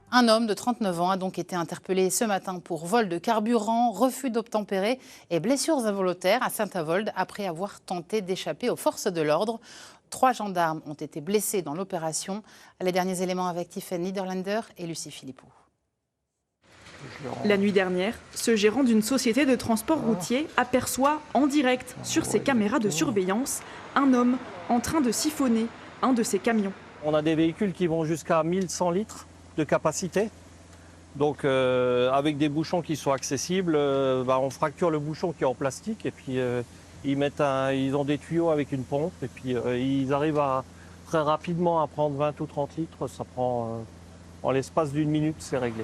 Un homme de 39 ans a donc été interpellé ce matin pour vol de carburant, refus d'obtempérer et blessures involontaires à Saint-Avold après avoir tenté d'échapper aux forces de l'ordre. 3 gendarmes ont été blessés dans l'opération. Les derniers éléments avec Tiffany Niederlander et Lucie Philippot. La nuit dernière, ce gérant d'une société de transport routier aperçoit en direct sur ses caméras de surveillance un homme en train de siphonner un de ses camions. On a des véhicules qui vont jusqu'à 1100 litres de capacité. Donc avec des bouchons qui sont accessibles, on fracture le bouchon qui est en plastique et puis ils ont des tuyaux avec une pompe et puis ils arrivent très rapidement à prendre 20 ou 30 litres. Ça prend en l'espace d'une minute, c'est réglé.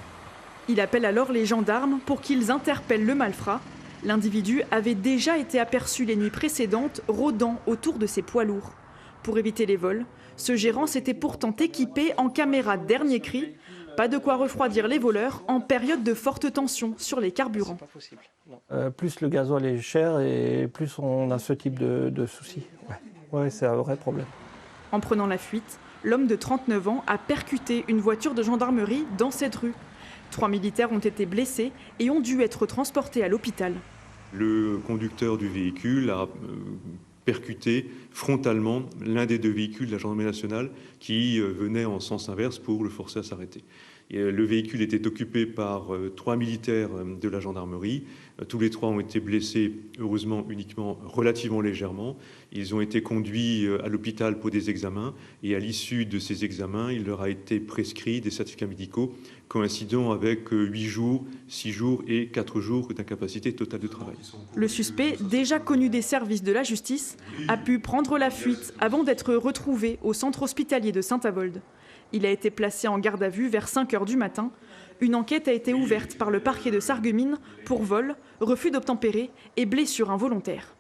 Il appelle alors les gendarmes pour qu'ils interpellent le malfrat. L'individu avait déjà été aperçu les nuits précédentes rôdant autour de ses poids lourds. Pour éviter les vols, ce gérant s'était pourtant équipé en caméra dernier cri. Pas de quoi refroidir les voleurs en période de forte tension sur les carburants. Plus le gasoil est cher et plus on a ce type de soucis. Ouais, c'est un vrai problème. En prenant la fuite, l'homme de 39 ans a percuté une voiture de gendarmerie dans cette rue. 3 militaires ont été blessés et ont dû être transportés à l'hôpital. Le conducteur du véhicule a percuté frontalement l'un des 2 véhicules de la gendarmerie nationale qui venait en sens inverse pour le forcer à s'arrêter. Le véhicule était occupé par 3 militaires de la gendarmerie. Tous les 3 ont été blessés, heureusement uniquement relativement légèrement. Ils ont été conduits à l'hôpital pour des examens et à l'issue de ces examens, il leur a été prescrit des certificats médicaux coïncidant avec 8 jours, 6 jours et 4 jours d'incapacité totale de travail. Le suspect, déjà connu des services de la justice, a pu prendre la fuite avant d'être retrouvé au centre hospitalier de Saint-Avold. Il a été placé en garde à vue vers 5 h du matin. Une enquête a été ouverte par le parquet de Sarreguemines pour vol, refus d'obtempérer et blessures involontaires.